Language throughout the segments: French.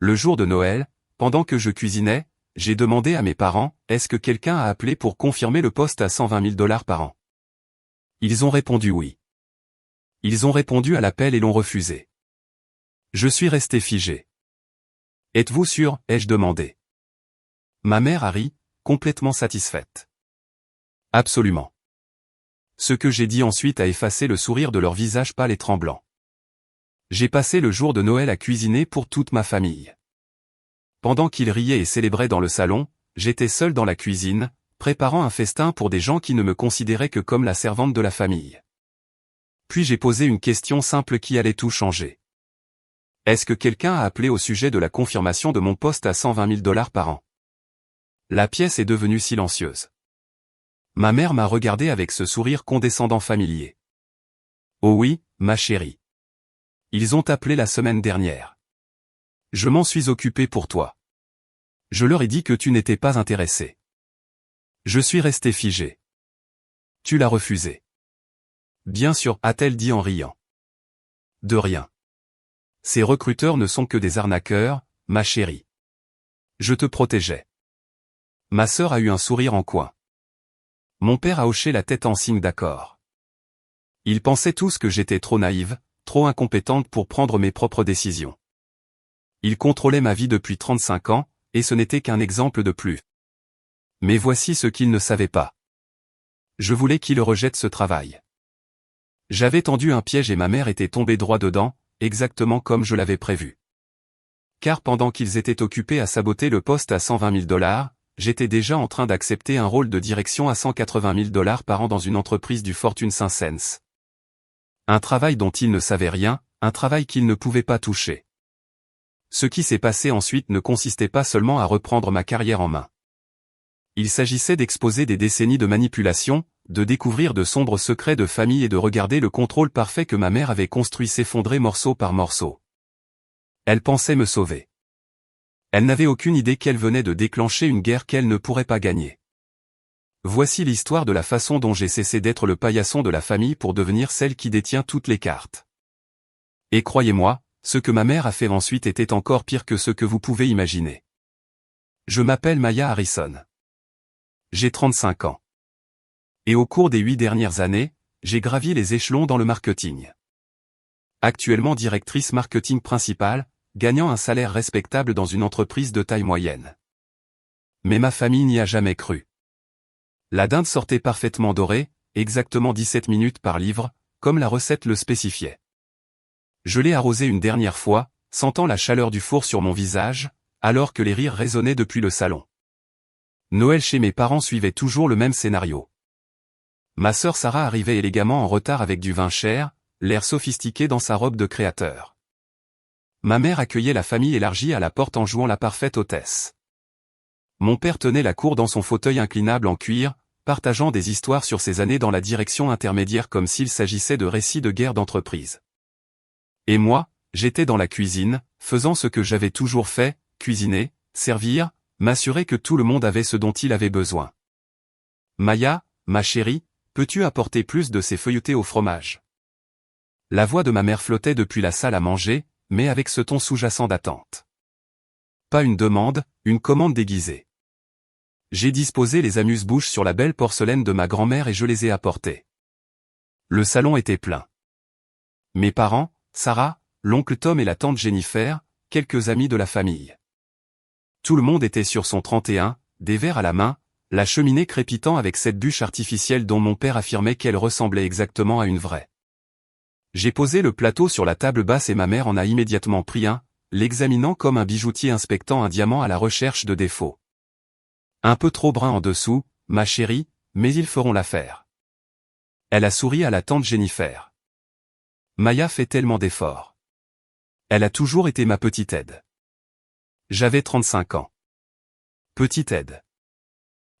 Le jour de Noël, pendant que je cuisinais, j'ai demandé à mes parents, est-ce que quelqu'un a appelé pour confirmer le poste à 120 000 $ par an? Ils ont répondu oui. Ils ont répondu à l'appel et l'ont refusé. Je suis resté figé. Êtes-vous sûr, ai-je demandé. Ma mère a ri, complètement satisfaite. Absolument. Ce que j'ai dit ensuite a effacé le sourire de leur visage pâle et tremblant. J'ai passé le jour de Noël à cuisiner pour toute ma famille. Pendant qu'ils riaient et célébraient dans le salon, j'étais seul dans la cuisine, préparant un festin pour des gens qui ne me considéraient que comme la servante de la famille. Puis j'ai posé une question simple qui allait tout changer. Est-ce que quelqu'un a appelé au sujet de la confirmation de mon poste à 120 000 $ par an? La pièce est devenue silencieuse. Ma mère m'a regardé avec ce sourire condescendant familier. Oh oui, ma chérie. Ils ont appelé la semaine dernière. Je m'en suis occupé pour toi. Je leur ai dit que tu n'étais pas intéressé. Je suis resté figé. Tu l'as refusé. Bien sûr, a-t-elle dit en riant. De rien. Ces recruteurs ne sont que des arnaqueurs, ma chérie. Je te protégeais. Ma sœur a eu un sourire en coin. Mon père a hoché la tête en signe d'accord. Ils pensaient tous que j'étais trop naïve, trop incompétente pour prendre mes propres décisions. Ils contrôlaient ma vie depuis 35 ans, et ce n'était qu'un exemple de plus. Mais voici ce qu'ils ne savaient pas. Je voulais qu'ils rejettent ce travail. J'avais tendu un piège et ma mère était tombée droit dedans, exactement comme je l'avais prévu. Car pendant qu'ils étaient occupés à saboter le poste à 120 000 $, j'étais déjà en train d'accepter un rôle de direction à 180 000 $ par an dans une entreprise du Fortune 500. Un travail dont ils ne savaient rien, un travail qu'ils ne pouvaient pas toucher. Ce qui s'est passé ensuite ne consistait pas seulement à reprendre ma carrière en main. Il s'agissait d'exposer des décennies de manipulation, de découvrir de sombres secrets de famille et de regarder le contrôle parfait que ma mère avait construit s'effondrer morceau par morceau. Elle pensait me sauver. Elle n'avait aucune idée qu'elle venait de déclencher une guerre qu'elle ne pourrait pas gagner. Voici l'histoire de la façon dont j'ai cessé d'être le paillasson de la famille pour devenir celle qui détient toutes les cartes. Et croyez-moi, ce que ma mère a fait ensuite était encore pire que ce que vous pouvez imaginer. Je m'appelle Maya Harrison. J'ai 35 ans. Et au cours des 8 dernières années, j'ai gravi les échelons dans le marketing. Actuellement directrice marketing principale, gagnant un salaire respectable dans une entreprise de taille moyenne. Mais ma famille n'y a jamais cru. La dinde sortait parfaitement dorée, exactement 17 minutes par livre, comme la recette le spécifiait. Je l'ai arrosée une dernière fois, sentant la chaleur du four sur mon visage, alors que les rires résonnaient depuis le salon. Noël chez mes parents suivait toujours le même scénario. Ma sœur Sarah arrivait élégamment en retard avec du vin cher, l'air sophistiqué dans sa robe de créateur. Ma mère accueillait la famille élargie à la porte en jouant la parfaite hôtesse. Mon père tenait la cour dans son fauteuil inclinable en cuir, partageant des histoires sur ses années dans la direction intermédiaire comme s'il s'agissait de récits de guerre d'entreprise. Et moi, j'étais dans la cuisine, faisant ce que j'avais toujours fait, cuisiner, servir, m'assurer que tout le monde avait ce dont il avait besoin. Maya, ma chérie, peux-tu apporter plus de ces feuilletés au fromage? La voix de ma mère flottait depuis la salle à manger, mais avec ce ton sous-jacent d'attente. Pas une demande, une commande déguisée. J'ai disposé les amuse-bouches sur la belle porcelaine de ma grand-mère et je les ai apportées. Le salon était plein. Mes parents, Sarah, l'oncle Tom et la tante Jennifer, quelques amis de la famille. Tout le monde était sur son 31, des verres à la main, la cheminée crépitant avec cette bûche artificielle dont mon père affirmait qu'elle ressemblait exactement à une vraie. J'ai posé le plateau sur la table basse et ma mère en a immédiatement pris un, l'examinant comme un bijoutier inspectant un diamant à la recherche de défauts. Un peu trop brun en dessous, ma chérie, mais ils feront l'affaire. Elle a souri à la tante Jennifer. Maya fait tellement d'efforts. Elle a toujours été ma petite aide. J'avais 35 ans. Petite aide.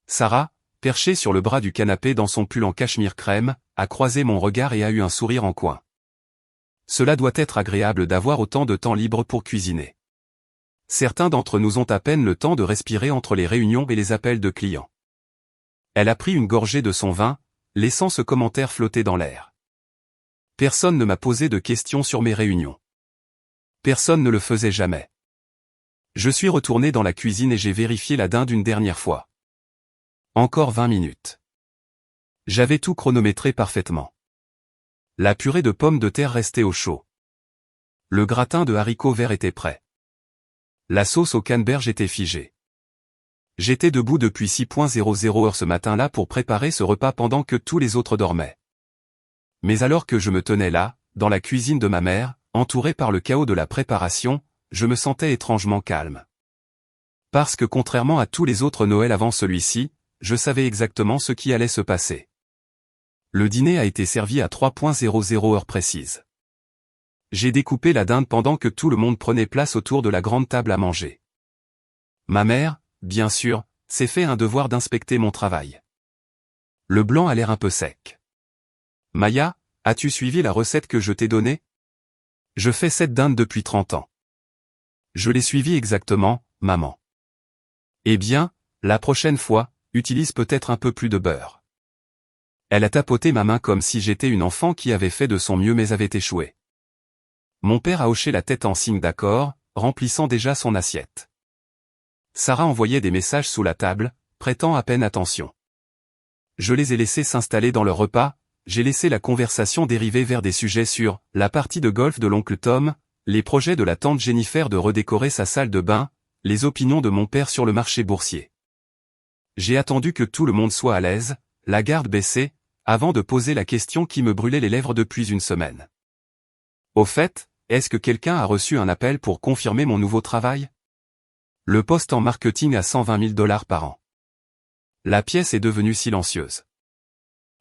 Sarah, perchée sur le bras du canapé dans son pull en cachemire crème, a croisé mon regard et a eu un sourire en coin. Cela doit être agréable d'avoir autant de temps libre pour cuisiner. Certains d'entre nous ont à peine le temps de respirer entre les réunions et les appels de clients. Elle a pris une gorgée de son vin, laissant ce commentaire flotter dans l'air. Personne ne m'a posé de questions sur mes réunions. Personne ne le faisait jamais. Je suis retourné dans la cuisine et j'ai vérifié la dinde une dernière fois. Encore 20 minutes. J'avais tout chronométré parfaitement. La purée de pommes de terre restait au chaud. Le gratin de haricots verts était prêt. La sauce au canneberge était figée. J'étais debout depuis 6:00 heure ce matin-là pour préparer ce repas pendant que tous les autres dormaient. Mais alors que je me tenais là, dans la cuisine de ma mère, entouré par le chaos de la préparation, je me sentais étrangement calme. Parce que contrairement à tous les autres Noëls avant celui-ci, je savais exactement ce qui allait se passer. Le dîner a été servi à 3:00 heure précise. J'ai découpé la dinde pendant que tout le monde prenait place autour de la grande table à manger. Ma mère, bien sûr, s'est fait un devoir d'inspecter mon travail. Le blanc a l'air un peu sec. Maya, as-tu suivi la recette que je t'ai donnée? Je fais cette dinde depuis 30 ans. Je l'ai suivie exactement, maman. Eh bien, la prochaine fois, utilise peut-être un peu plus de beurre. Elle a tapoté ma main comme si j'étais une enfant qui avait fait de son mieux mais avait échoué. Mon père a hoché la tête en signe d'accord, remplissant déjà son assiette. Sarah envoyait des messages sous la table, prêtant à peine attention. Je les ai laissés s'installer dans leur repas, j'ai laissé la conversation dériver vers des sujets sur la partie de golf de l'oncle Tom, les projets de la tante Jennifer de redécorer sa salle de bain, les opinions de mon père sur le marché boursier. J'ai attendu que tout le monde soit à l'aise, la garde baissée, avant de poser la question qui me brûlait les lèvres depuis une semaine. Au fait, est-ce que quelqu'un a reçu un appel pour confirmer mon nouveau travail? Le poste en marketing à 120 000 $ par an. La pièce est devenue silencieuse.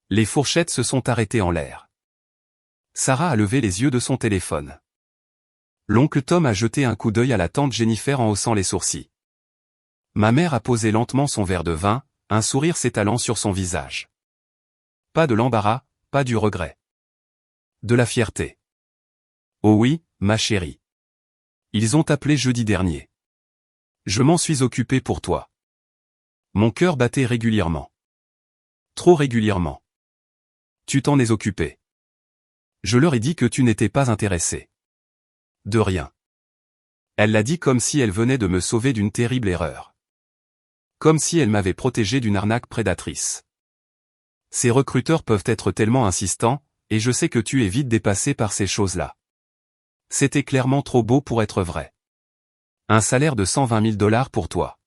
Les fourchettes se sont arrêtées en l'air. Sarah a levé les yeux de son téléphone. L'oncle Tom a jeté un coup d'œil à la tante Jennifer en haussant les sourcils. Ma mère a posé lentement son verre de vin, un sourire s'étalant sur son visage. Pas de l'embarras, pas du regret. De la fierté. Oh oui, ma chérie. Ils ont appelé jeudi dernier. Je m'en suis occupé pour toi. Mon cœur battait régulièrement. Trop régulièrement. Tu t'en es occupé. Je leur ai dit que tu n'étais pas intéressé. De rien. Elle l'a dit comme si elle venait de me sauver d'une terrible erreur. Comme si elle m'avait protégé d'une arnaque prédatrice. Ces recruteurs peuvent être tellement insistants, et je sais que tu es vite dépassé par ces choses-là. C'était clairement trop beau pour être vrai. Un salaire de 120 000 $ pour toi.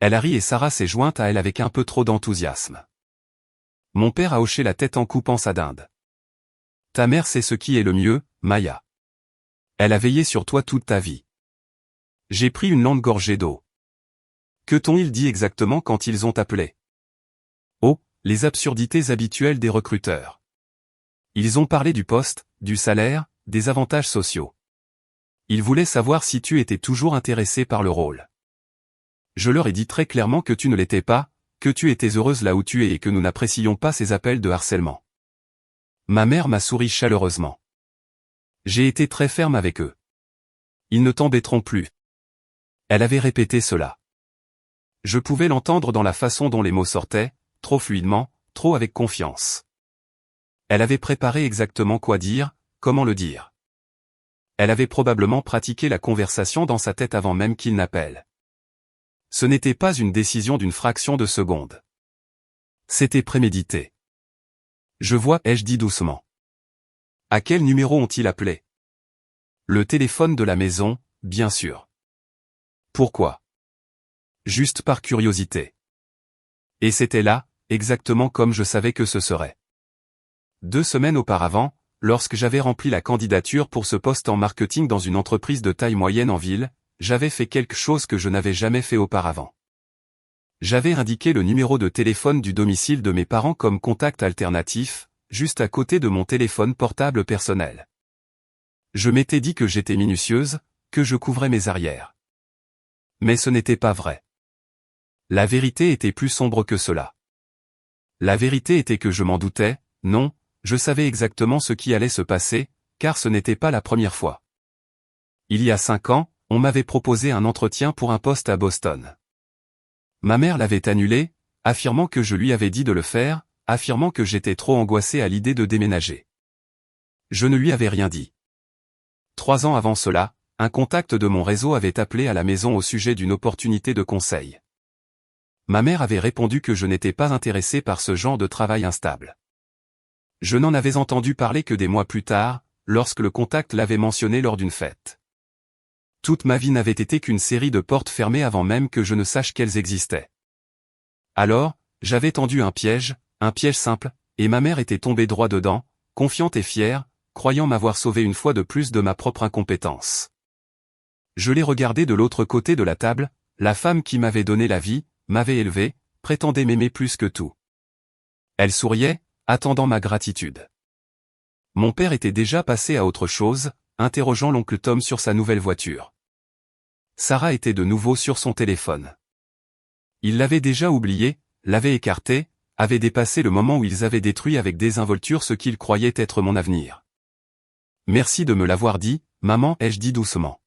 Elle a ri et Sarah s'est jointe à elle avec un peu trop d'enthousiasme. Mon père a hoché la tête en coupant sa dinde. Ta mère sait ce qui est le mieux, Maya. Elle a veillé sur toi toute ta vie. J'ai pris une lente gorgée d'eau. Que t'ont-ils dit exactement quand ils ont appelé? Oh, les absurdités habituelles des recruteurs. Ils ont parlé du poste, du salaire, des avantages sociaux. Ils voulaient savoir si tu étais toujours intéressé par le rôle. Je leur ai dit très clairement que tu ne l'étais pas, que tu étais heureuse là où tu es et que nous n'apprécions pas ces appels de harcèlement. Ma mère m'a souri chaleureusement. J'ai été très ferme avec eux. Ils ne t'embêteront plus. Elle avait répété cela. Je pouvais l'entendre dans la façon dont les mots sortaient, trop fluidement, trop avec confiance. Elle avait préparé exactement quoi dire, comment le dire. Elle avait probablement pratiqué la conversation dans sa tête avant même qu'il n'appelle. Ce n'était pas une décision d'une fraction de seconde. C'était prémédité. Je vois, ai-je dit doucement. À quel numéro ont-ils appelé? Le téléphone de la maison, bien sûr. Pourquoi? Juste par curiosité. Et c'était là, exactement comme je savais que ce serait. 2 semaines auparavant, lorsque j'avais rempli la candidature pour ce poste en marketing dans une entreprise de taille moyenne en ville, j'avais fait quelque chose que je n'avais jamais fait auparavant. J'avais indiqué le numéro de téléphone du domicile de mes parents comme contact alternatif, juste à côté de mon téléphone portable personnel. Je m'étais dit que j'étais minutieuse, que je couvrais mes arrières. Mais ce n'était pas vrai. La vérité était plus sombre que cela. La vérité était que je m'en doutais, non, je savais exactement ce qui allait se passer, car ce n'était pas la première fois. Il y a 5 ans, on m'avait proposé un entretien pour un poste à Boston. Ma mère l'avait annulé, affirmant que je lui avais dit de le faire, affirmant que j'étais trop angoissé à l'idée de déménager. Je ne lui avais rien dit. 3 ans avant cela, un contact de mon réseau avait appelé à la maison au sujet d'une opportunité de conseil. Ma mère avait répondu que je n'étais pas intéressé par ce genre de travail instable. Je n'en avais entendu parler que des mois plus tard, lorsque le contact l'avait mentionné lors d'une fête. Toute ma vie n'avait été qu'une série de portes fermées avant même que je ne sache qu'elles existaient. Alors, j'avais tendu un piège simple, et ma mère était tombée droit dedans, confiante et fière, croyant m'avoir sauvé une fois de plus de ma propre incompétence. Je l'ai regardée de l'autre côté de la table, la femme qui m'avait donné la vie, m'avait élevé, prétendait m'aimer plus que tout. Elle souriait, attendant ma gratitude. Mon père était déjà passé à autre chose, interrogeant l'oncle Tom sur sa nouvelle voiture. Sarah était de nouveau sur son téléphone. Il l'avait déjà oublié, l'avait écarté, avait dépassé le moment où ils avaient détruit avec désinvolture ce qu'ils croyaient être mon avenir. Merci de me l'avoir dit, maman, ai-je dit doucement.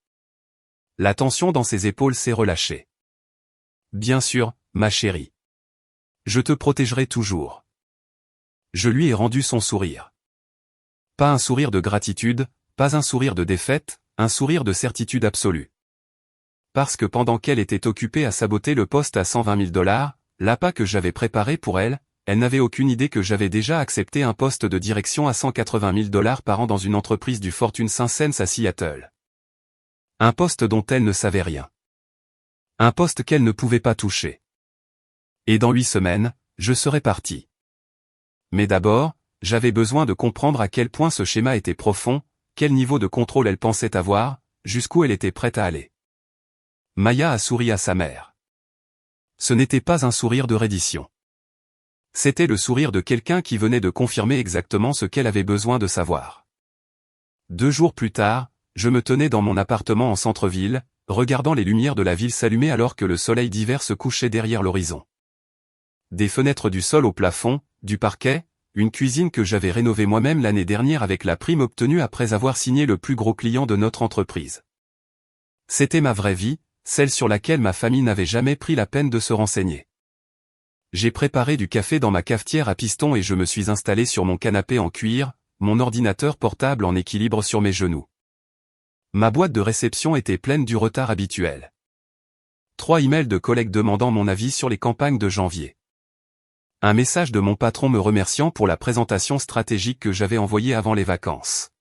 La tension dans ses épaules s'est relâchée. Bien sûr, ma chérie. Je te protégerai toujours. Je lui ai rendu son sourire. Pas un sourire de gratitude, pas un sourire de défaite, un sourire de certitude absolue. Parce que pendant qu'elle était occupée à saboter le poste à 120 000 $, l'appât que j'avais préparé pour elle, elle n'avait aucune idée que j'avais déjà accepté un poste de direction à 180 000 $ par an dans une entreprise du Fortune 500 à Seattle. Un poste dont elle ne savait rien. Un poste qu'elle ne pouvait pas toucher. Et dans 8 semaines, je serais parti. Mais d'abord, j'avais besoin de comprendre à quel point ce schéma était profond, quel niveau de contrôle elle pensait avoir, jusqu'où elle était prête à aller. Maya a souri à sa mère. Ce n'était pas un sourire de reddition. C'était le sourire de quelqu'un qui venait de confirmer exactement ce qu'elle avait besoin de savoir. 2 jours plus tard, je me tenais dans mon appartement en centre-ville, regardant les lumières de la ville s'allumer alors que le soleil d'hiver se couchait derrière l'horizon. Des fenêtres du sol au plafond, du parquet, une cuisine que j'avais rénovée moi-même l'année dernière avec la prime obtenue après avoir signé le plus gros client de notre entreprise. C'était ma vraie vie, celle sur laquelle ma famille n'avait jamais pris la peine de se renseigner. J'ai préparé du café dans ma cafetière à piston et je me suis installé sur mon canapé en cuir, mon ordinateur portable en équilibre sur mes genoux. Ma boîte de réception était pleine du retard habituel. 3 emails de collègues demandant mon avis sur les campagnes de janvier. Un message de mon patron me remerciant pour la présentation stratégique que j'avais envoyée avant les vacances.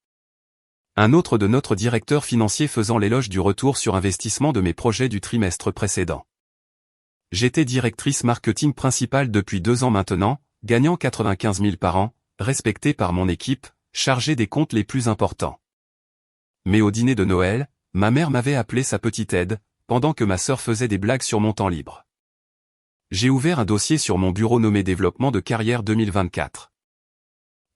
Un autre de notre directeur financier faisant l'éloge du retour sur investissement de mes projets du trimestre précédent. J'étais directrice marketing principale depuis 2 ans maintenant, gagnant 95 000 par an, respectée par mon équipe, chargée des comptes les plus importants. Mais au dîner de Noël, ma mère m'avait appelé sa petite aide, pendant que ma sœur faisait des blagues sur mon temps libre. J'ai ouvert un dossier sur mon bureau nommé Développement de carrière 2024.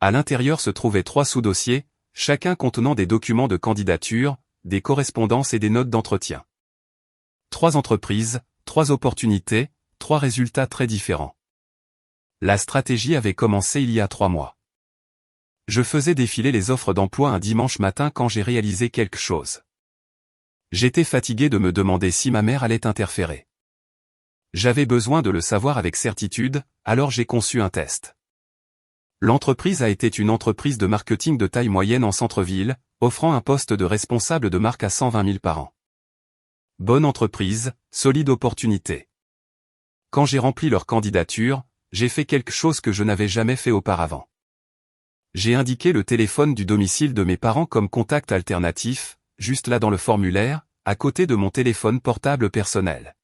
À l'intérieur se trouvaient 3 sous-dossiers, chacun contenant des documents de candidature, des correspondances et des notes d'entretien. 3 entreprises, 3 opportunités, 3 résultats très différents. La stratégie avait commencé il y a 3 mois. Je faisais défiler les offres d'emploi un dimanche matin quand j'ai réalisé quelque chose. J'étais fatigué de me demander si ma mère allait interférer. J'avais besoin de le savoir avec certitude, alors j'ai conçu un test. L'entreprise a été une entreprise de marketing de taille moyenne en centre-ville, offrant un poste de responsable de marque à 120 000 par an. Bonne entreprise, solide opportunité. Quand j'ai rempli leur candidature, j'ai fait quelque chose que je n'avais jamais fait auparavant. J'ai indiqué le téléphone du domicile de mes parents comme contact alternatif, juste là dans le formulaire, à côté de mon téléphone portable personnel.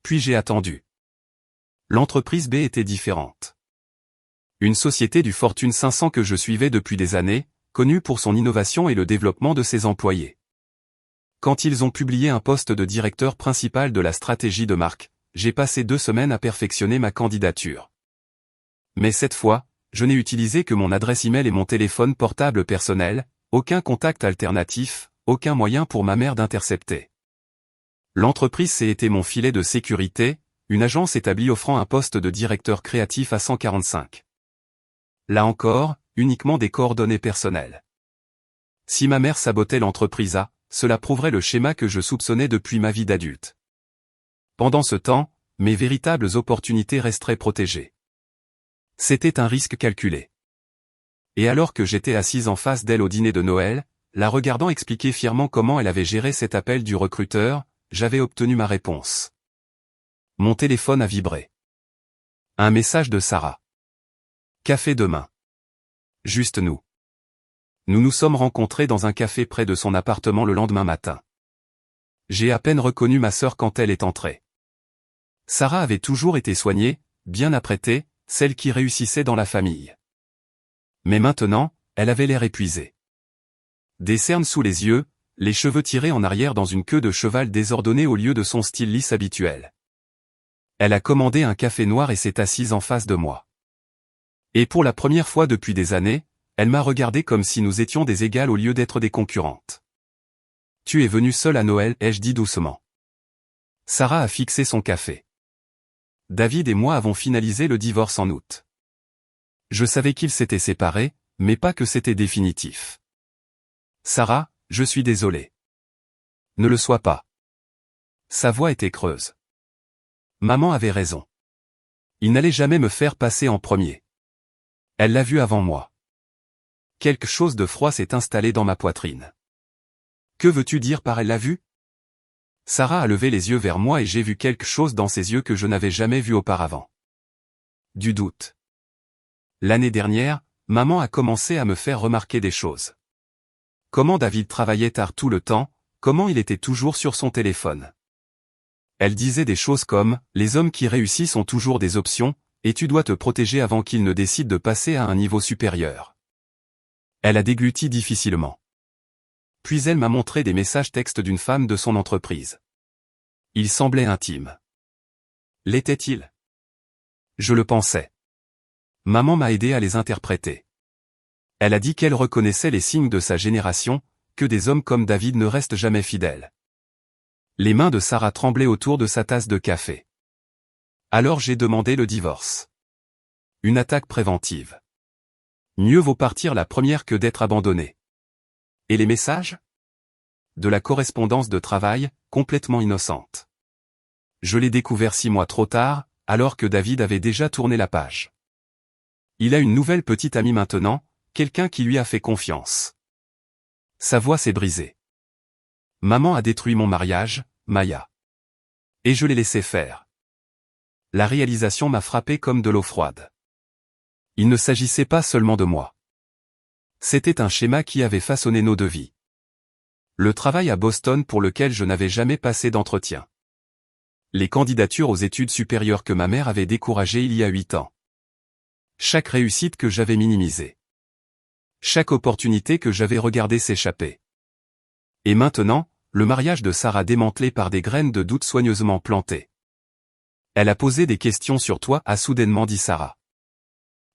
Puis j'ai attendu. L'entreprise B était différente. Une société du Fortune 500 que je suivais depuis des années, connue pour son innovation et le développement de ses employés. Quand ils ont publié un poste de directeur principal de la stratégie de marque, j'ai passé 2 semaines à perfectionner ma candidature. Mais cette fois, je n'ai utilisé que mon adresse email et mon téléphone portable personnel, aucun contact alternatif, aucun moyen pour ma mère d'intercepter. L'entreprise C était mon filet de sécurité, une agence établie offrant un poste de directeur créatif à 145. Là encore, uniquement des coordonnées personnelles. Si ma mère sabotait l'entreprise A, cela prouverait le schéma que je soupçonnais depuis ma vie d'adulte. Pendant ce temps, mes véritables opportunités resteraient protégées. C'était un risque calculé. Et alors que j'étais assise en face d'elle au dîner de Noël, la regardant expliquer fièrement comment elle avait géré cet appel du recruteur, j'avais obtenu ma réponse. Mon téléphone a vibré. Un message de Sarah. Café demain. Juste nous. Nous nous sommes rencontrés dans un café près de son appartement le lendemain matin. J'ai à peine reconnu ma sœur quand elle est entrée. Sarah avait toujours été soignée, bien apprêtée, celle qui réussissait dans la famille. Mais maintenant, elle avait l'air épuisée. Des cernes sous les yeux, les cheveux tirés en arrière dans une queue de cheval désordonnée au lieu de son style lisse habituel. Elle a commandé un café noir et s'est assise en face de moi. Et pour la première fois depuis des années, elle m'a regardé comme si nous étions des égales au lieu d'être des concurrentes. « Tu es venue seule à Noël » ai-je dit doucement. Sarah a fixé son café. David et moi avons finalisé le divorce en août. Je savais qu'ils s'étaient séparés, mais pas que c'était définitif. Sarah, je suis désolé. Ne le sois pas. Sa voix était creuse. Maman avait raison. Il n'allait jamais me faire passer en premier. Elle l'a vu avant moi. Quelque chose de froid s'est installé dans ma poitrine. Que veux-tu dire par elle l'a vu? Sarah a levé les yeux vers moi et j'ai vu quelque chose dans ses yeux que je n'avais jamais vu auparavant. Du doute. L'année dernière, maman a commencé à me faire remarquer des choses. Comment David travaillait tard tout le temps, comment il était toujours sur son téléphone. Elle disait des choses comme « Les hommes qui réussissent ont toujours des options, et tu dois te protéger avant qu'ils ne décident de passer à un niveau supérieur. » Elle a dégluti difficilement. Puis elle m'a montré des messages textes d'une femme de son entreprise. Ils semblaient intimes. L'étaient-ils? Je le pensais. Maman m'a aidé à les interpréter. Elle a dit qu'elle reconnaissait les signes de sa génération, que des hommes comme David ne restent jamais fidèles. Les mains de Sarah tremblaient autour de sa tasse de café. Alors j'ai demandé le divorce. Une attaque préventive. Mieux vaut partir la première que d'être abandonné. Et les messages? De la correspondance de travail, complètement innocente. Je l'ai découvert 6 mois trop tard, alors que David avait déjà tourné la page. Il a une nouvelle petite amie maintenant, quelqu'un qui lui a fait confiance. Sa voix s'est brisée. Maman a détruit mon mariage, Maya. Et je l'ai laissé faire. La réalisation m'a frappé comme de l'eau froide. Il ne s'agissait pas seulement de moi. C'était un schéma qui avait façonné nos deux vies. Le travail à Boston pour lequel je n'avais jamais passé d'entretien. Les candidatures aux études supérieures que ma mère avait découragées il y a 8 ans. Chaque réussite que j'avais minimisée. Chaque opportunité que j'avais regardée s'échapper. Et maintenant, le mariage de Sarah démantelé par des graines de doute soigneusement plantées. Elle a posé des questions sur toi, a soudainement dit Sarah.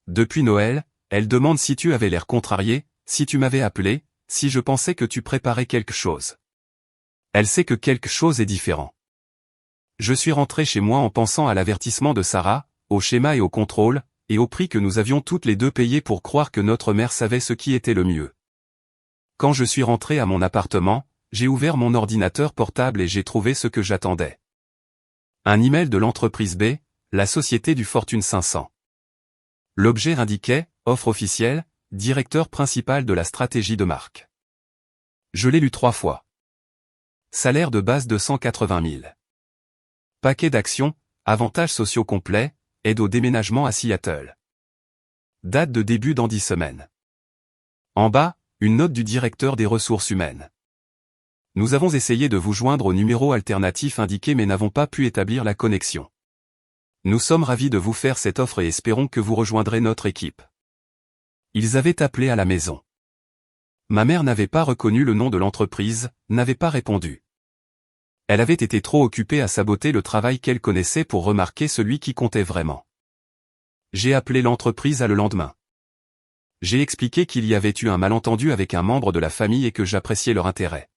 Depuis Noël, elle demande si tu avais l'air contrarié, si tu m'avais appelé, si je pensais que tu préparais quelque chose. Elle sait que quelque chose est différent. Je suis rentré chez moi en pensant à l'avertissement de Sarah, au schéma et au contrôle, et au prix que nous avions toutes les deux payé pour croire que notre mère savait ce qui était le mieux. Quand je suis rentré à mon appartement, j'ai ouvert mon ordinateur portable et j'ai trouvé ce que j'attendais. Un email de l'entreprise B, la société du Fortune 500. L'objet indiquait « Offre officielle, directeur principal de la stratégie de marque ». Je l'ai lu 3 fois. Salaire de base de 180 000. Paquet d'actions, avantages sociaux complets, aide au déménagement à Seattle. Date de début dans 10 semaines. En bas, une note du directeur des ressources humaines. Nous avons essayé de vous joindre au numéro alternatif indiqué mais n'avons pas pu établir la connexion. Nous sommes ravis de vous faire cette offre et espérons que vous rejoindrez notre équipe. Ils avaient appelé à la maison. Ma mère n'avait pas reconnu le nom de l'entreprise, n'avait pas répondu. Elle avait été trop occupée à saboter le travail qu'elle connaissait pour remarquer celui qui comptait vraiment. J'ai appelé l'entreprise le lendemain. J'ai expliqué qu'il y avait eu un malentendu avec un membre de la famille et que j'appréciais leur intérêt.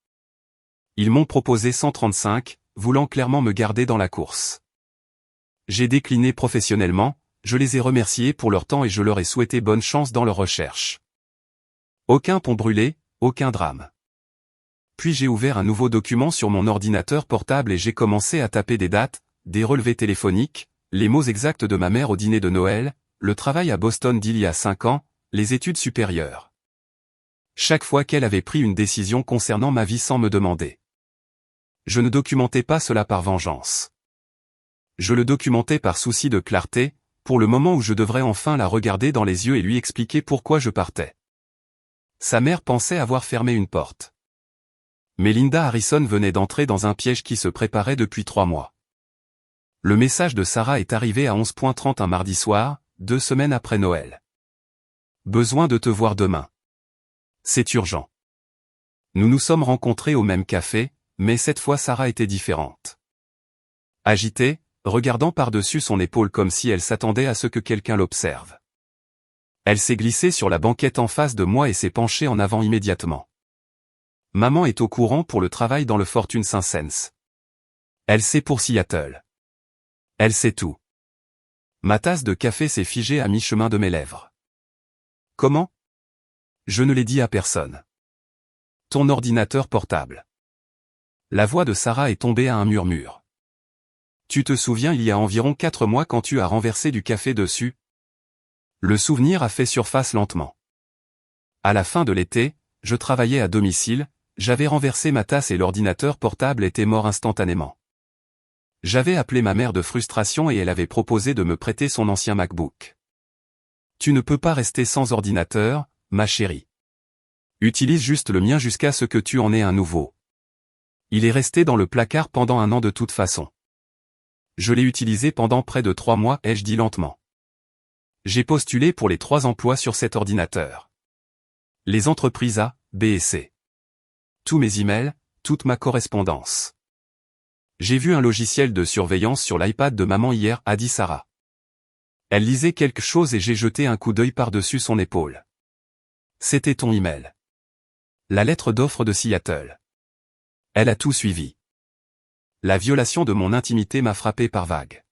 Ils m'ont proposé 135, voulant clairement me garder dans la course. J'ai décliné professionnellement, je les ai remerciés pour leur temps et je leur ai souhaité bonne chance dans leur recherche. Aucun pont brûlé, aucun drame. Puis j'ai ouvert un nouveau document sur mon ordinateur portable et j'ai commencé à taper des dates, des relevés téléphoniques, les mots exacts de ma mère au dîner de Noël, le travail à Boston d'il y a 5 ans, les études supérieures. Chaque fois qu'elle avait pris une décision concernant ma vie sans me demander. Je ne documentais pas cela par vengeance. Je le documentais par souci de clarté, pour le moment où je devrais enfin la regarder dans les yeux et lui expliquer pourquoi je partais. Sa mère pensait avoir fermé une porte. Mais Linda Harrison venait d'entrer dans un piège qui se préparait depuis 3 mois. Le message de Sarah est arrivé à 11h30 un mardi soir, 2 semaines après Noël. Besoin de te voir demain. C'est urgent. Nous nous sommes rencontrés au même café, mais cette fois Sarah était différente. Agitée, regardant par-dessus son épaule comme si elle s'attendait à ce que quelqu'un l'observe. Elle s'est glissée sur la banquette en face de moi et s'est penchée en avant immédiatement. Maman est au courant pour le travail dans le Fortune 500. Elle sait pour Seattle. Elle sait tout. Ma tasse de café s'est figée à mi-chemin de mes lèvres. Comment ? Je ne l'ai dit à personne. Ton ordinateur portable. La voix de Sarah est tombée à un murmure. Tu te souviens il y a environ 4 mois quand tu as renversé du café dessus ? Le souvenir a fait surface lentement. À la fin de l'été, je travaillais à domicile, j'avais renversé ma tasse et l'ordinateur portable était mort instantanément. J'avais appelé ma mère de frustration et elle avait proposé de me prêter son ancien MacBook. Tu ne peux pas rester sans ordinateur, ma chérie. Utilise juste le mien jusqu'à ce que tu en aies un nouveau. Il est resté dans le placard pendant 1 an de toute façon. Je l'ai utilisé pendant près de 3 mois, ai-je dit lentement. J'ai postulé pour les 3 emplois sur cet ordinateur. Les entreprises A, B et C. Tous mes emails, toute ma correspondance. J'ai vu un logiciel de surveillance sur l'iPad de maman hier, a dit Sarah. Elle lisait quelque chose et j'ai jeté un coup d'œil par-dessus son épaule. C'était ton email. La lettre d'offre de Seattle. Elle a tout suivi. La violation de mon intimité m'a frappé par vagues.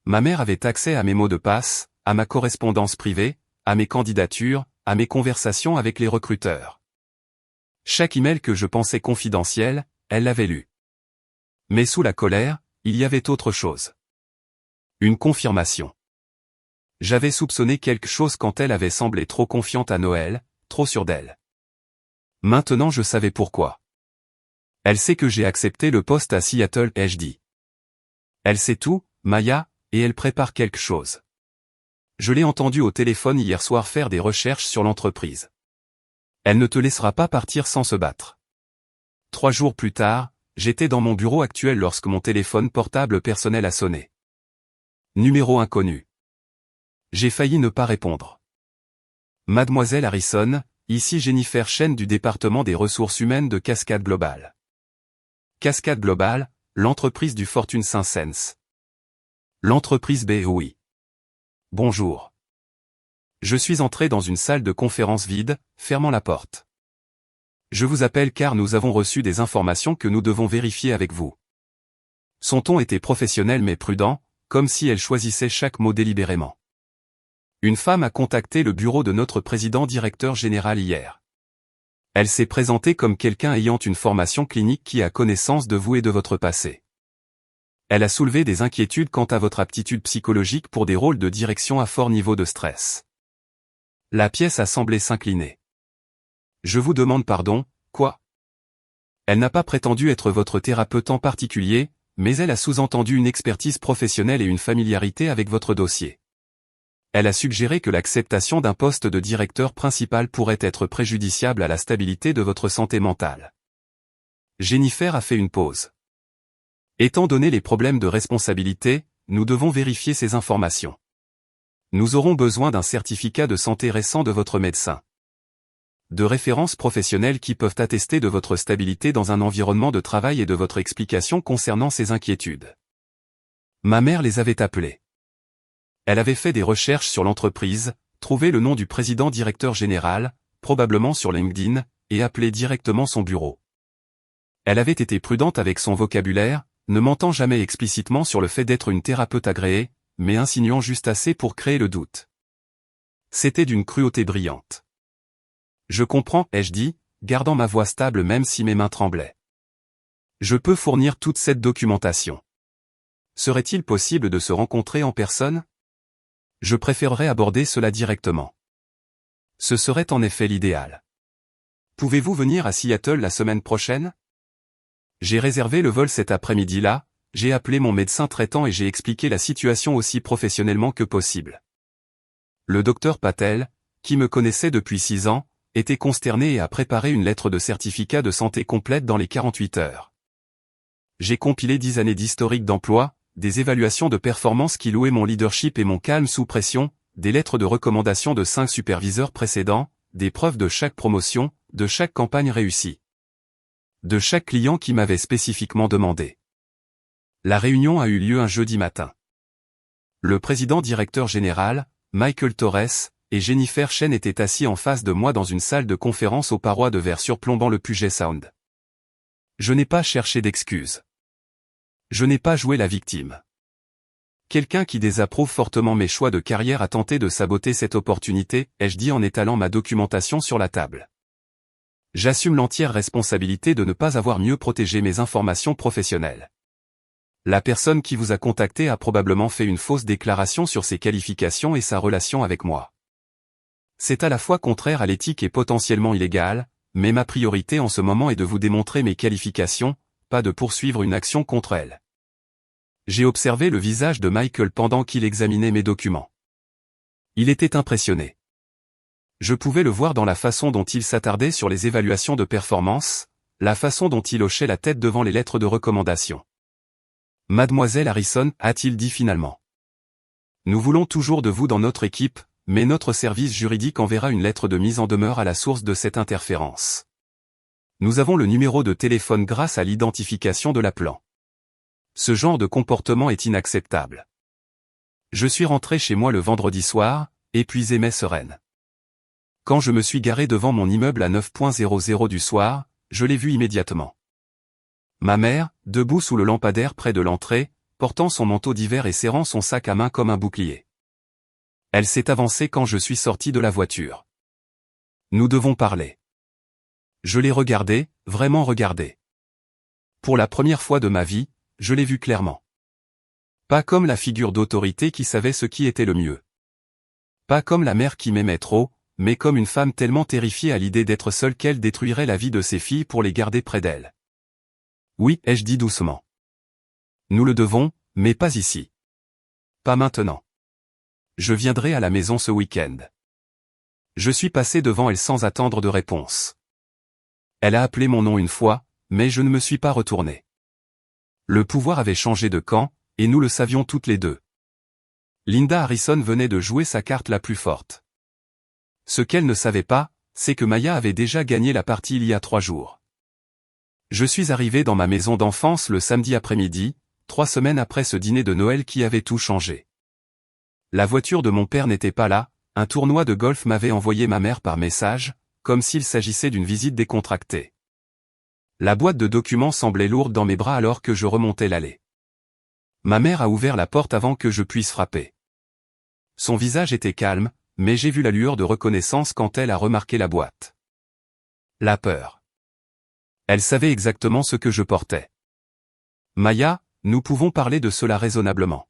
Ma mère avait accès à mes mots de passe, à ma correspondance privée, à mes candidatures, à mes conversations avec les recruteurs. Chaque email que je pensais confidentiel, elle l'avait lu. Mais sous la colère, il y avait autre chose. Une confirmation. J'avais soupçonné quelque chose quand elle avait semblé trop confiante à Noël, trop sûre d'elle. Maintenant je savais pourquoi. Elle sait que j'ai accepté le poste à Seattle, ai-je dit. Elle sait tout, Maya, et elle prépare quelque chose. Je l'ai entendue au téléphone hier soir faire des recherches sur l'entreprise. Elle ne te laissera pas partir sans se battre. 3 jours plus tard, j'étais dans mon bureau actuel lorsque mon téléphone portable personnel a sonné. Numéro inconnu. J'ai failli ne pas répondre. Mademoiselle Harrison, ici Jennifer Chen du département des ressources humaines de Cascade Global. Cascade Global, l'entreprise du Fortune 500. L'entreprise B, oui. Bonjour. Je suis entré dans une salle de conférence vide, fermant la porte. Je vous appelle car nous avons reçu des informations que nous devons vérifier avec vous. Son ton était professionnel mais prudent, comme si elle choisissait chaque mot délibérément. Une femme a contacté le bureau de notre président-directeur général hier. Elle s'est présentée comme quelqu'un ayant une formation clinique qui a connaissance de vous et de votre passé. Elle a soulevé des inquiétudes quant à votre aptitude psychologique pour des rôles de direction à fort niveau de stress. La pièce a semblé s'incliner. Je vous demande pardon, quoi ? Elle n'a pas prétendu être votre thérapeute en particulier, mais elle a sous-entendu une expertise professionnelle et une familiarité avec votre dossier. Elle a suggéré que l'acceptation d'un poste de directeur principal pourrait être préjudiciable à la stabilité de votre santé mentale. Jennifer a fait une pause. Étant donné les problèmes de responsabilité, nous devons vérifier ces informations. Nous aurons besoin d'un certificat de santé récent de votre médecin. De références professionnelles qui peuvent attester de votre stabilité dans un environnement de travail et de votre explication concernant ces inquiétudes. Ma mère les avait appelées. Elle avait fait des recherches sur l'entreprise, trouvé le nom du président-directeur général, probablement sur LinkedIn, et appelé directement son bureau. Elle avait été prudente avec son vocabulaire, ne mentant jamais explicitement sur le fait d'être une thérapeute agréée, mais insinuant juste assez pour créer le doute. C'était d'une cruauté brillante. Je comprends, ai-je dit, gardant ma voix stable même si mes mains tremblaient. Je peux fournir toute cette documentation. Serait-il possible de se rencontrer en personne ? Je préférerais aborder cela directement. Ce serait en effet l'idéal. Pouvez-vous venir à Seattle la semaine prochaine? J'ai réservé le vol cet après-midi-là, j'ai appelé mon médecin traitant et j'ai expliqué la situation aussi professionnellement que possible. Le docteur Patel, qui me connaissait depuis 6 ans, était consterné et a préparé une lettre de certificat de santé complète dans les 48 heures. J'ai compilé 10 années d'historique d'emploi, des évaluations de performance qui louaient mon leadership et mon calme sous pression, des lettres de recommandation de 5 superviseurs précédents, des preuves de chaque promotion, de chaque campagne réussie. De chaque client qui m'avait spécifiquement demandé. La réunion a eu lieu un jeudi matin. Le président-directeur général, Michael Torres, et Jennifer Chen étaient assis en face de moi dans une salle de conférence aux parois de verre surplombant le Puget Sound. Je n'ai pas cherché d'excuses. Je n'ai pas joué la victime. Quelqu'un qui désapprouve fortement mes choix de carrière a tenté de saboter cette opportunité, ai-je dit en étalant ma documentation sur la table. J'assume l'entière responsabilité de ne pas avoir mieux protégé mes informations professionnelles. La personne qui vous a contacté a probablement fait une fausse déclaration sur ses qualifications et sa relation avec moi. C'est à la fois contraire à l'éthique et potentiellement illégal, mais ma priorité en ce moment est de vous démontrer mes qualifications, pas de poursuivre une action contre elles. J'ai observé le visage de Michael pendant qu'il examinait mes documents. Il était impressionné. Je pouvais le voir dans la façon dont il s'attardait sur les évaluations de performance, la façon dont il hochait la tête devant les lettres de recommandation. Mademoiselle Harrison, a-t-il dit finalement. Nous voulons toujours de vous dans notre équipe, mais notre service juridique enverra une lettre de mise en demeure à la source de cette interférence. Nous avons le numéro de téléphone grâce à l'identification de l'appelant. Ce genre de comportement est inacceptable. Je suis rentré chez moi le vendredi soir, épuisé mais sereine. Quand je me suis garé devant mon immeuble à 9h00 du soir, je l'ai vu immédiatement. Ma mère, debout sous le lampadaire près de l'entrée, portant son manteau d'hiver et serrant son sac à main comme un bouclier. Elle s'est avancée quand je suis sorti de la voiture. Nous devons parler. Je l'ai regardé, vraiment regardé. Pour la première fois de ma vie, je l'ai vu clairement. Pas comme la figure d'autorité qui savait ce qui était le mieux. Pas comme la mère qui m'aimait trop, mais comme une femme tellement terrifiée à l'idée d'être seule qu'elle détruirait la vie de ses filles pour les garder près d'elle. Oui, ai-je dit doucement. Nous le devons, mais pas ici. Pas maintenant. Je viendrai à la maison ce week-end. Je suis passé devant elle sans attendre de réponse. Elle a appelé mon nom une fois, mais je ne me suis pas retourné. Le pouvoir avait changé de camp, et nous le savions toutes les deux. Linda Harrison venait de jouer sa carte la plus forte. Ce qu'elle ne savait pas, c'est que Maya avait déjà gagné la partie il y a 3 jours. Je suis arrivé dans ma maison d'enfance le samedi après-midi, 3 semaines après ce dîner de Noël qui avait tout changé. La voiture de mon père n'était pas là, un tournoi de golf m'avait envoyé ma mère par message, comme s'il s'agissait d'une visite décontractée. La boîte de documents semblait lourde dans mes bras alors que je remontais l'allée. Ma mère a ouvert la porte avant que je puisse frapper. Son visage était calme, mais j'ai vu la lueur de reconnaissance quand elle a remarqué la boîte. La peur. Elle savait exactement ce que je portais. Maya, nous pouvons parler de cela raisonnablement.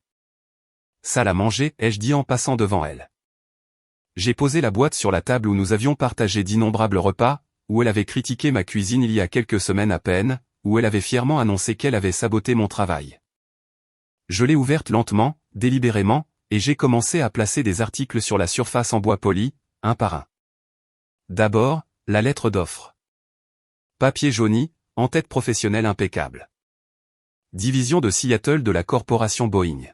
Salle à manger, ai-je dit en passant devant elle. J'ai posé la boîte sur la table où nous avions partagé d'innombrables repas, où elle avait critiqué ma cuisine il y a quelques semaines à peine, où elle avait fièrement annoncé qu'elle avait saboté mon travail. Je l'ai ouverte lentement, délibérément, et j'ai commencé à placer des articles sur la surface en bois poli, un par un. D'abord, la lettre d'offre. Papier jauni, en-tête professionnelle impeccable. Division de Seattle de la corporation Boeing.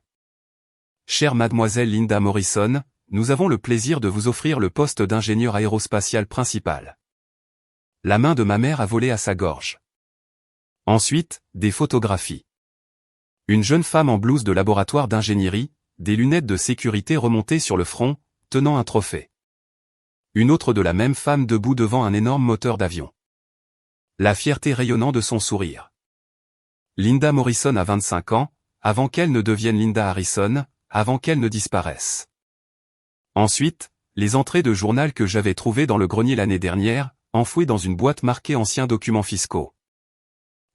Chère mademoiselle Linda Morrison, nous avons le plaisir de vous offrir le poste d'ingénieur aérospatial principal. La main de ma mère a volé à sa gorge. Ensuite, des photographies. Une jeune femme en blouse de laboratoire d'ingénierie, des lunettes de sécurité remontées sur le front, tenant un trophée. Une autre de la même femme debout devant un énorme moteur d'avion. La fierté rayonnant de son sourire. Linda Morrison a 25 ans, avant qu'elle ne devienne Linda Harrison, avant qu'elle ne disparaisse. Ensuite, les entrées de journal que j'avais trouvées dans le grenier l'année dernière, enfouies dans une boîte marquée anciens documents fiscaux.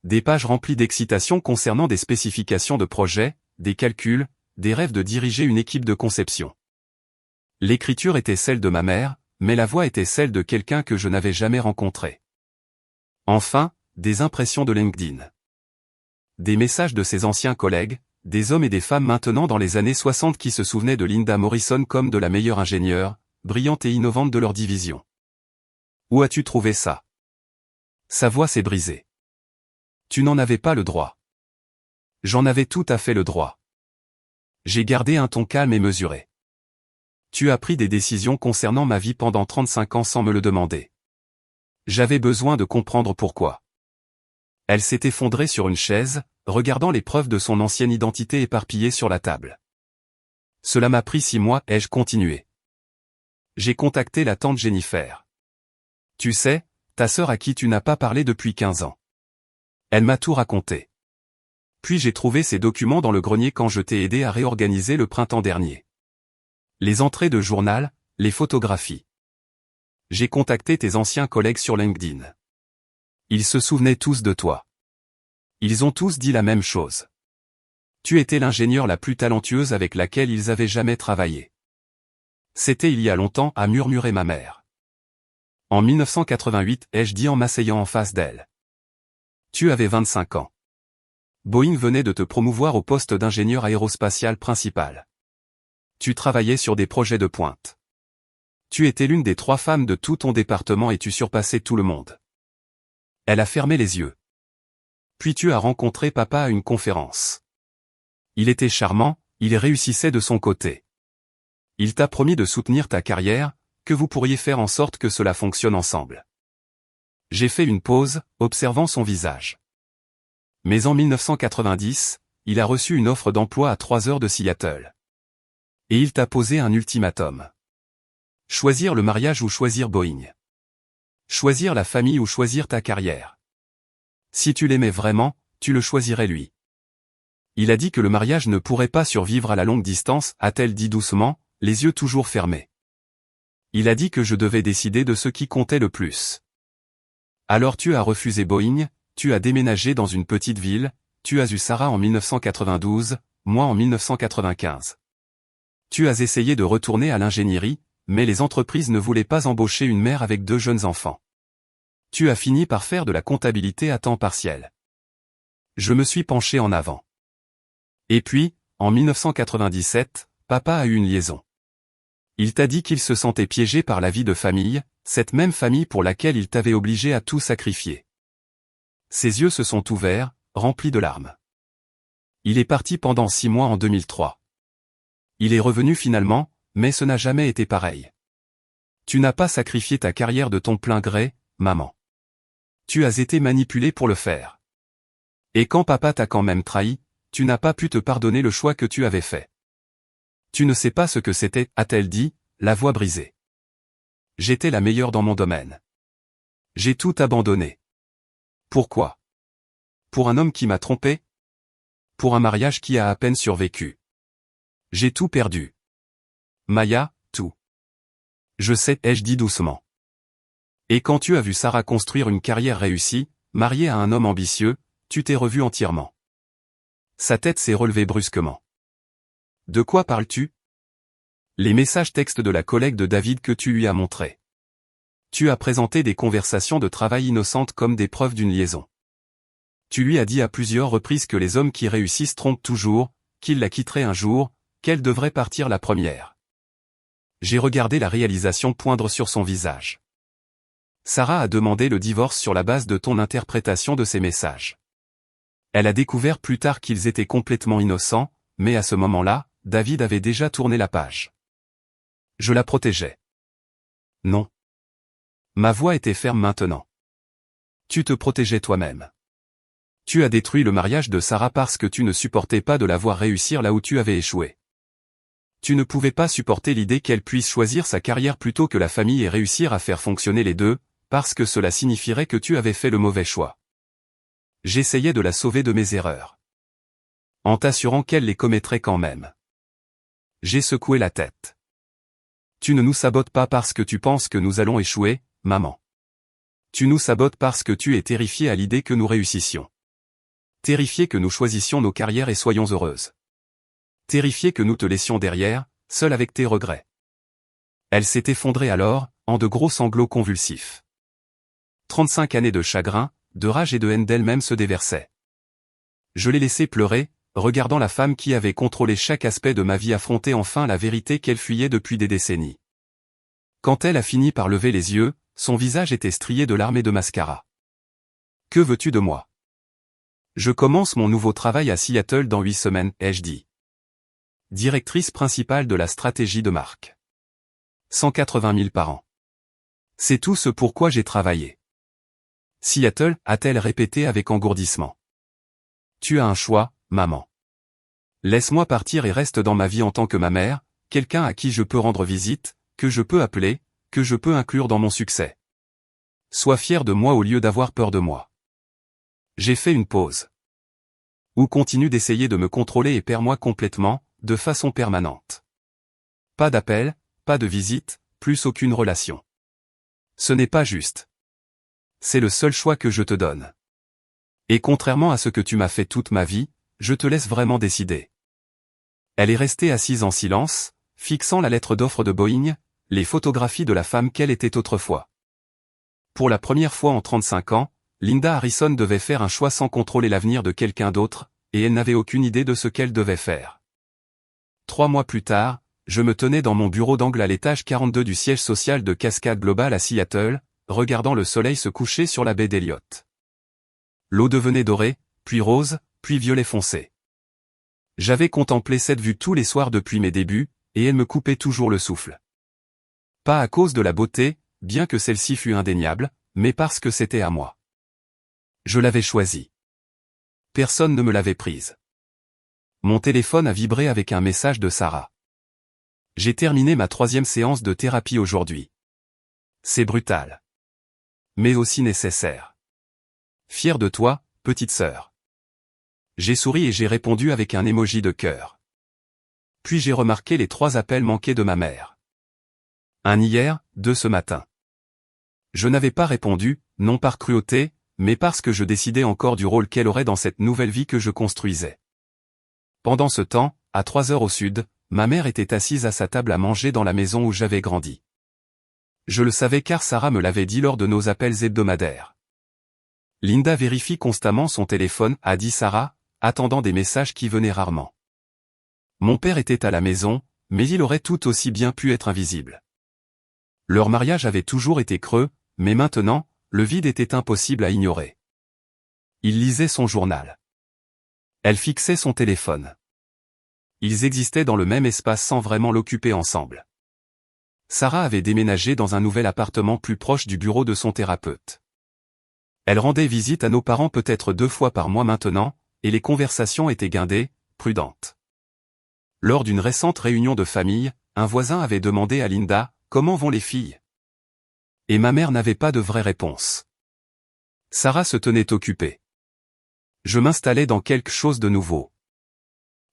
Des pages remplies d'excitation concernant des spécifications de projets, des calculs, des rêves de diriger une équipe de conception. L'écriture était celle de ma mère, mais la voix était celle de quelqu'un que je n'avais jamais rencontré. Enfin, des impressions de LinkedIn. Des messages de ses anciens collègues, des hommes et des femmes maintenant dans les années 60 qui se souvenaient de Linda Morrison comme de la meilleure ingénieure, brillante et innovante de leur division. Où as-tu trouvé ça? Sa voix s'est brisée. Tu n'en avais pas le droit. J'en avais tout à fait le droit. J'ai gardé un ton calme et mesuré. Tu as pris des décisions concernant ma vie pendant 35 ans sans me le demander. J'avais besoin de comprendre pourquoi. Elle s'est effondrée sur une chaise, regardant les preuves de son ancienne identité éparpillées sur la table. Cela m'a pris 6 mois, ai-je continué. J'ai contacté la tante Jennifer. Tu sais, ta sœur à qui tu n'as pas parlé depuis 15 ans. Elle m'a tout raconté. Puis j'ai trouvé ces documents dans le grenier quand je t'ai aidé à réorganiser le printemps dernier. Les entrées de journal, les photographies. J'ai contacté tes anciens collègues sur LinkedIn. Ils se souvenaient tous de toi. Ils ont tous dit la même chose. Tu étais l'ingénieure la plus talentueuse avec laquelle ils avaient jamais travaillé. C'était il y a longtemps, a murmuré ma mère. En 1988, ai-je dit en m'asseyant en face d'elle. Tu avais 25 ans. Boeing venait de te promouvoir au poste d'ingénieur aérospatial principal. Tu travaillais sur des projets de pointe. Tu étais l'une des 3 femmes de tout ton département et tu surpassais tout le monde. Elle a fermé les yeux. Puis tu as rencontré papa à une conférence. Il était charmant, il réussissait de son côté. Il t'a promis de soutenir ta carrière, que vous pourriez faire en sorte que cela fonctionne ensemble. J'ai fait une pause, observant son visage. Mais en 1990, il a reçu une offre d'emploi à 3 heures de Seattle. Et il t'a posé un ultimatum. Choisir le mariage ou choisir Boeing. Choisir la famille ou choisir ta carrière. Si tu l'aimais vraiment, tu le choisirais lui. Il a dit que le mariage ne pourrait pas survivre à la longue distance, a-t-elle dit doucement, les yeux toujours fermés. Il a dit que je devais décider de ce qui comptait le plus. Alors tu as refusé Boeing, tu as déménagé dans une petite ville, tu as eu Sarah en 1992, moi en 1995. Tu as essayé de retourner à l'ingénierie, mais les entreprises ne voulaient pas embaucher une mère avec 2 jeunes enfants. Tu as fini par faire de la comptabilité à temps partiel. Je me suis penché en avant. Et puis, en 1997, papa a eu une liaison. Il t'a dit qu'il se sentait piégé par la vie de famille, cette même famille pour laquelle il t'avait obligé à tout sacrifier. Ses yeux se sont ouverts, remplis de larmes. Il est parti pendant 6 mois en 2003. Il est revenu finalement, mais ce n'a jamais été pareil. Tu n'as pas sacrifié ta carrière de ton plein gré, maman. Tu as été manipulé pour le faire. Et quand papa t'a quand même trahi, tu n'as pas pu te pardonner le choix que tu avais fait. Tu ne sais pas ce que c'était, a-t-elle dit, la voix brisée. J'étais la meilleure dans mon domaine. J'ai tout abandonné. Pourquoi? Pour un homme qui m'a trompé? Pour un mariage qui a à peine survécu. J'ai tout perdu. Maya, tout. Je sais, ai-je dit doucement. Et quand tu as vu Sarah construire une carrière réussie, mariée à un homme ambitieux, tu t'es revu entièrement. Sa tête s'est relevée brusquement. De quoi parles-tu? Les messages textes de la collègue de David que tu lui as montrés. Tu as présenté des conversations de travail innocentes comme des preuves d'une liaison. Tu lui as dit à plusieurs reprises que les hommes qui réussissent trompent toujours, qu'il la quitterait un jour, qu'elle devrait partir la première. J'ai regardé la réalisation poindre sur son visage. Sarah a demandé le divorce sur la base de ton interprétation de ces messages. Elle a découvert plus tard qu'ils étaient complètement innocents, mais à ce moment-là, David avait déjà tourné la page. Je la protégeais. Non. Ma voix était ferme maintenant. Tu te protégeais toi-même. Tu as détruit le mariage de Sarah parce que tu ne supportais pas de la voir réussir là où tu avais échoué. Tu ne pouvais pas supporter l'idée qu'elle puisse choisir sa carrière plutôt que la famille et réussir à faire fonctionner les deux, parce que cela signifierait que tu avais fait le mauvais choix. J'essayais de la sauver de mes erreurs. En t'assurant qu'elle les commettrait quand même. J'ai secoué la tête. Tu ne nous sabotes pas parce que tu penses que nous allons échouer, maman. Tu nous sabotes parce que tu es terrifiée à l'idée que nous réussissions. Terrifiée que nous choisissions nos carrières et soyons heureuses. Terrifiée que nous te laissions derrière, seule avec tes regrets. Elle s'est effondrée alors, en de gros sanglots convulsifs. 35 années de chagrin, de rage et de haine d'elle-même se déversaient. Je l'ai laissée pleurer, regardant la femme qui avait contrôlé chaque aspect de ma vie affronter enfin la vérité qu'elle fuyait depuis des décennies. Quand elle a fini par lever les yeux, son visage était strié de larmes et de mascara. « Que veux-tu de moi ? Je commence mon nouveau travail à Seattle dans 8 semaines, ai-je dit. Directrice principale de la stratégie de marque. 180 000 par an. C'est tout ce pourquoi j'ai travaillé. Seattle, a-t-elle répété avec engourdissement. Tu as un choix, maman. Laisse-moi partir et reste dans ma vie en tant que ma mère, quelqu'un à qui je peux rendre visite, que je peux appeler, que je peux inclure dans mon succès. Sois fier de moi au lieu d'avoir peur de moi. J'ai fait une pause. Ou continue d'essayer de me contrôler et perds-moi complètement, de façon permanente. Pas d'appel, pas de visite, plus aucune relation. Ce n'est pas juste. C'est le seul choix que je te donne. Et contrairement à ce que tu m'as fait toute ma vie, je te laisse vraiment décider. Elle est restée assise en silence, fixant la lettre d'offre de Boeing, les photographies de la femme qu'elle était autrefois. Pour la première fois en 35 ans, Linda Harrison devait faire un choix sans contrôler l'avenir de quelqu'un d'autre, et elle n'avait aucune idée de ce qu'elle devait faire. 3 mois plus tard, je me tenais dans mon bureau d'angle à l'étage 42 du siège social de Cascade Global à Seattle, regardant le soleil se coucher sur la baie d'Elliott. L'eau devenait dorée, puis rose, puis violet foncé. J'avais contemplé cette vue tous les soirs depuis mes débuts, et elle me coupait toujours le souffle. Pas à cause de la beauté, bien que celle-ci fût indéniable, mais parce que c'était à moi. Je l'avais choisie. Personne ne me l'avait prise. Mon téléphone a vibré avec un message de Sarah. J'ai terminé ma 3e séance de thérapie aujourd'hui. C'est brutal. Mais aussi nécessaire. Fier de toi, petite sœur. J'ai souri et j'ai répondu avec un emoji de cœur. Puis j'ai remarqué les 3 appels manqués de ma mère. Un hier, 2 ce matin. Je n'avais pas répondu, non par cruauté, mais parce que je décidais encore du rôle qu'elle aurait dans cette nouvelle vie que je construisais. Pendant ce temps, à 3 heures au sud, ma mère était assise à sa table à manger dans la maison où j'avais grandi. Je le savais car Sarah me l'avait dit lors de nos appels hebdomadaires. Linda vérifie constamment son téléphone, a dit Sarah, attendant des messages qui venaient rarement. Mon père était à la maison, mais il aurait tout aussi bien pu être invisible. Leur mariage avait toujours été creux, mais maintenant, le vide était impossible à ignorer. Il lisait son journal. Elle fixait son téléphone. Ils existaient dans le même espace sans vraiment l'occuper ensemble. Sarah avait déménagé dans un nouvel appartement plus proche du bureau de son thérapeute. Elle rendait visite à nos parents peut-être 2 fois par mois maintenant, et les conversations étaient guindées, prudentes. Lors d'une récente réunion de famille, un voisin avait demandé à Linda « Comment vont les filles ?» Et ma mère n'avait pas de vraie réponse. Sarah se tenait occupée. Je m'installais dans quelque chose de nouveau.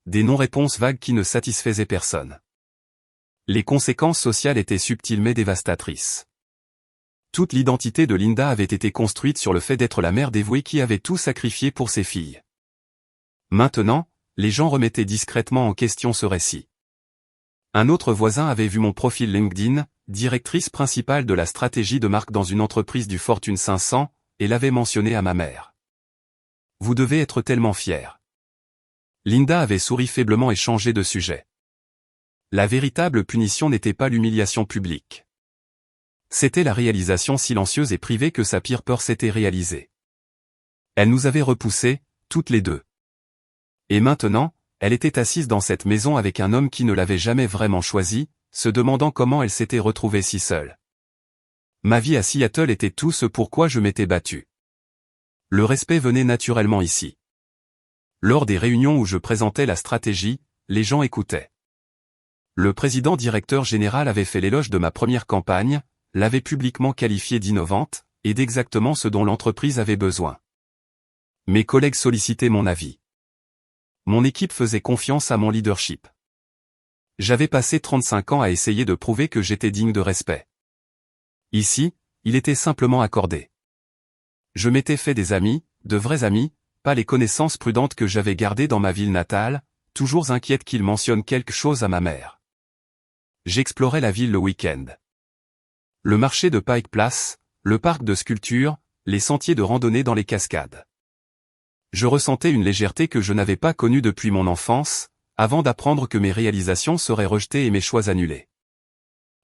Des non-réponses vagues qui ne satisfaisaient personne. Les conséquences sociales étaient subtiles mais dévastatrices. Toute l'identité de Linda avait été construite sur le fait d'être la mère dévouée qui avait tout sacrifié pour ses filles. Maintenant, les gens remettaient discrètement en question ce récit. Un autre voisin avait vu mon profil LinkedIn, directrice principale de la stratégie de marque dans une entreprise du Fortune 500, et l'avait mentionné à ma mère. Vous devez être tellement fière. Linda avait souri faiblement et changé de sujet. La véritable punition n'était pas l'humiliation publique. C'était la réalisation silencieuse et privée que sa pire peur s'était réalisée. Elle nous avait repoussés, toutes les deux. Et maintenant, elle était assise dans cette maison avec un homme qui ne l'avait jamais vraiment choisie, se demandant comment elle s'était retrouvée si seule. Ma vie à Seattle était tout ce pourquoi je m'étais battu. Le respect venait naturellement ici. Lors des réunions où je présentais la stratégie, les gens écoutaient. Le président directeur général avait fait l'éloge de ma première campagne, l'avait publiquement qualifiée d'innovante, et d'exactement ce dont l'entreprise avait besoin. Mes collègues sollicitaient mon avis. Mon équipe faisait confiance à mon leadership. J'avais passé 35 ans à essayer de prouver que j'étais digne de respect. Ici, il était simplement accordé. Je m'étais fait des amis, de vrais amis, pas les connaissances prudentes que j'avais gardées dans ma ville natale, toujours inquiète qu'ils mentionnent quelque chose à ma mère. J'explorais la ville le week-end. Le marché de Pike Place, le parc de sculptures, les sentiers de randonnée dans les cascades. Je ressentais une légèreté que je n'avais pas connue depuis mon enfance, avant d'apprendre que mes réalisations seraient rejetées et mes choix annulés.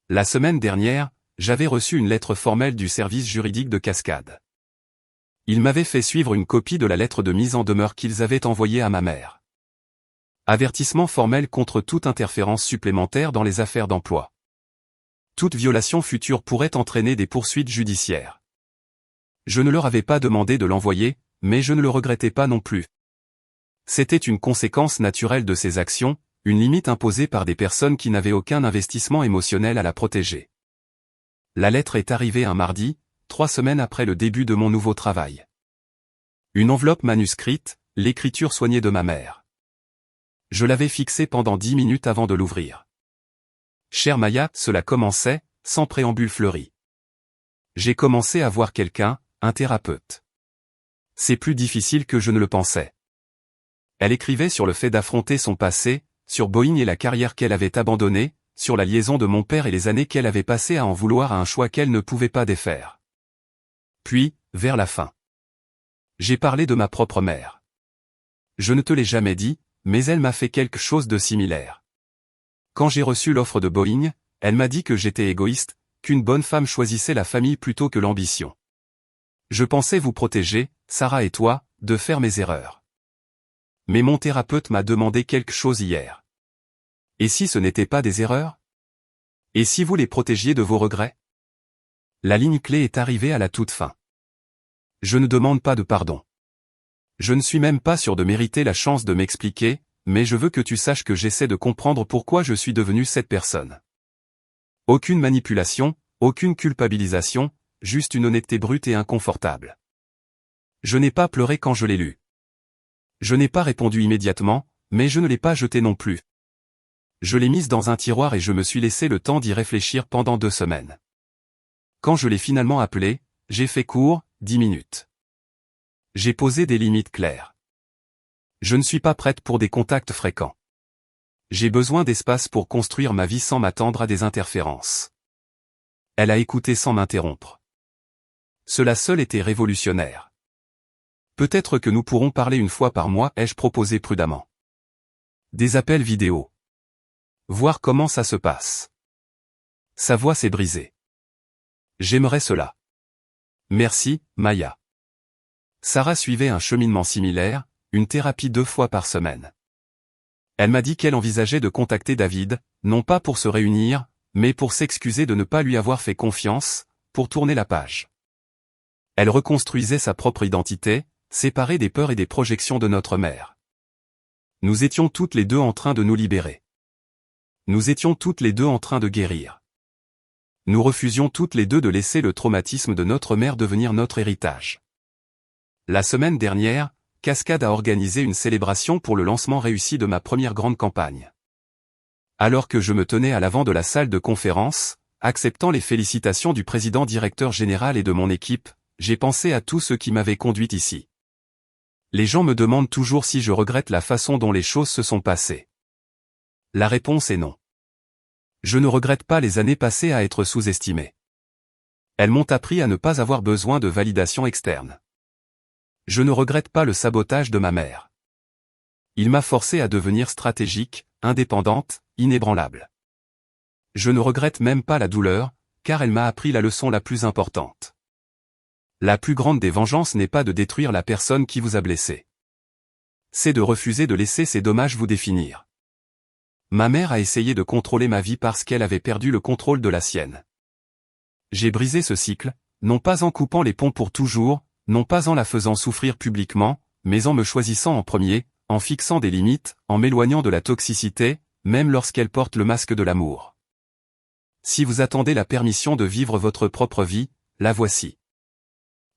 La semaine dernière, j'avais reçu une lettre formelle du service juridique de Cascade. Ils m'avaient fait suivre une copie de la lettre de mise en demeure qu'ils avaient envoyée à ma mère. Avertissement formel contre toute interférence supplémentaire dans les affaires d'emploi. Toute violation future pourrait entraîner des poursuites judiciaires. Je ne leur avais pas demandé de l'envoyer, mais je ne le regrettais pas non plus. C'était une conséquence naturelle de ces actions, une limite imposée par des personnes qui n'avaient aucun investissement émotionnel à la protéger. La lettre est arrivée un mardi, 3 semaines après le début de mon nouveau travail. Une enveloppe manuscrite, l'écriture soignée de ma mère. Je l'avais fixée pendant 10 minutes avant de l'ouvrir. Chère Maya, cela commençait, sans préambule fleuri. J'ai commencé à voir quelqu'un, un thérapeute. C'est plus difficile que je ne le pensais. Elle écrivait sur le fait d'affronter son passé, sur Boeing et la carrière qu'elle avait abandonnée, sur la liaison de mon père et les années qu'elle avait passées à en vouloir à un choix qu'elle ne pouvait pas défaire. Puis, vers la fin, j'ai parlé de ma propre mère. Je ne te l'ai jamais dit, mais elle m'a fait quelque chose de similaire. Quand j'ai reçu l'offre de Boeing, elle m'a dit que j'étais égoïste, qu'une bonne femme choisissait la famille plutôt que l'ambition. Je pensais vous protéger, Sarah et toi, de faire mes erreurs. Mais mon thérapeute m'a demandé quelque chose hier. Et si ce n'était pas des erreurs? Et si vous les protégiez de vos regrets? La ligne clé est arrivée à la toute fin. Je ne demande pas de pardon. Je ne suis même pas sûr de mériter la chance de m'expliquer, mais je veux que tu saches que j'essaie de comprendre pourquoi je suis devenu cette personne. Aucune manipulation, aucune culpabilisation, juste une honnêteté brute et inconfortable. Je n'ai pas pleuré quand je l'ai lu. Je n'ai pas répondu immédiatement, mais je ne l'ai pas jeté non plus. Je l'ai mise dans un tiroir et je me suis laissé le temps d'y réfléchir pendant 2 semaines. Quand je l'ai finalement appelée, j'ai fait court, 10 minutes. J'ai posé des limites claires. Je ne suis pas prête pour des contacts fréquents. J'ai besoin d'espace pour construire ma vie sans m'attendre à des interférences. Elle a écouté sans m'interrompre. Cela seul était révolutionnaire. Peut-être que nous pourrons parler une fois par mois, ai-je proposé prudemment. Des appels vidéo. Voir comment ça se passe. Sa voix s'est brisée. J'aimerais cela. Merci, Maya. Sarah suivait un cheminement similaire, une thérapie 2 fois par semaine. Elle m'a dit qu'elle envisageait de contacter David, non pas pour se réunir, mais pour s'excuser de ne pas lui avoir fait confiance, pour tourner la page. Elle reconstruisait sa propre identité, séparée des peurs et des projections de notre mère. Nous étions toutes les deux en train de nous libérer. Nous étions toutes les deux en train de guérir. Nous refusions toutes les deux de laisser le traumatisme de notre mère devenir notre héritage. La semaine dernière, Cascade a organisé une célébration pour le lancement réussi de ma première grande campagne. Alors que je me tenais à l'avant de la salle de conférence, acceptant les félicitations du président directeur général et de mon équipe, j'ai pensé à tout ce qui m'avait conduit ici. Les gens me demandent toujours si je regrette la façon dont les choses se sont passées. La réponse est non. Je ne regrette pas les années passées à être sous-estimé. Elles m'ont appris à ne pas avoir besoin de validation externe. Je ne regrette pas le sabotage de ma mère. Il m'a forcé à devenir stratégique, indépendante, inébranlable. Je ne regrette même pas la douleur, car elle m'a appris la leçon la plus importante. La plus grande des vengeances n'est pas de détruire la personne qui vous a blessé. C'est de refuser de laisser ces dommages vous définir. Ma mère a essayé de contrôler ma vie parce qu'elle avait perdu le contrôle de la sienne. J'ai brisé ce cycle, non pas en coupant les ponts pour toujours, non pas en la faisant souffrir publiquement, mais en me choisissant en premier, en fixant des limites, en m'éloignant de la toxicité, même lorsqu'elle porte le masque de l'amour. Si vous attendez la permission de vivre votre propre vie, la voici.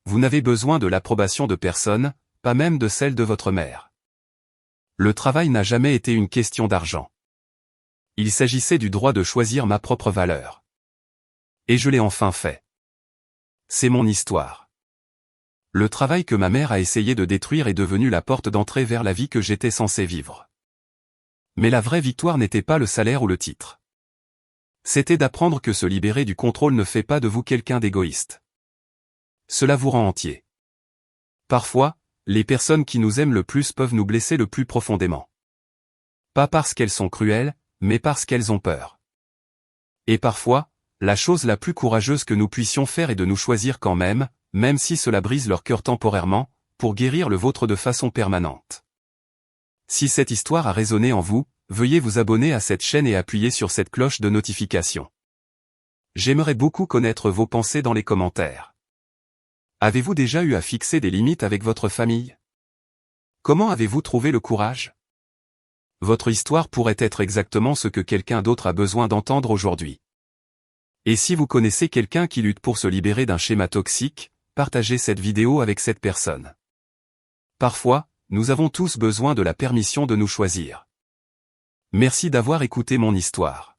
Vous n'avez besoin de l'approbation de personne, pas même de celle de votre mère. Le travail n'a jamais été une question d'argent. Il s'agissait du droit de choisir ma propre valeur. Et je l'ai enfin fait. C'est mon histoire. Le travail que ma mère a essayé de détruire est devenu la porte d'entrée vers la vie que j'étais censé vivre. Mais la vraie victoire n'était pas le salaire ou le titre. C'était d'apprendre que se libérer du contrôle ne fait pas de vous quelqu'un d'égoïste. Cela vous rend entier. Parfois, les personnes qui nous aiment le plus peuvent nous blesser le plus profondément. Pas parce qu'elles sont cruelles, mais parce qu'elles ont peur. Et parfois, la chose la plus courageuse que nous puissions faire est de nous choisir quand même, même si cela brise leur cœur temporairement, pour guérir le vôtre de façon permanente. Si cette histoire a résonné en vous, veuillez vous abonner à cette chaîne et appuyer sur cette cloche de notification. J'aimerais beaucoup connaître vos pensées dans les commentaires. Avez-vous déjà eu à fixer des limites avec votre famille? Comment avez-vous trouvé le courage? Votre histoire pourrait être exactement ce que quelqu'un d'autre a besoin d'entendre aujourd'hui. Et si vous connaissez quelqu'un qui lutte pour se libérer d'un schéma toxique, partagez cette vidéo avec cette personne. Parfois, nous avons tous besoin de la permission de nous choisir. Merci d'avoir écouté mon histoire.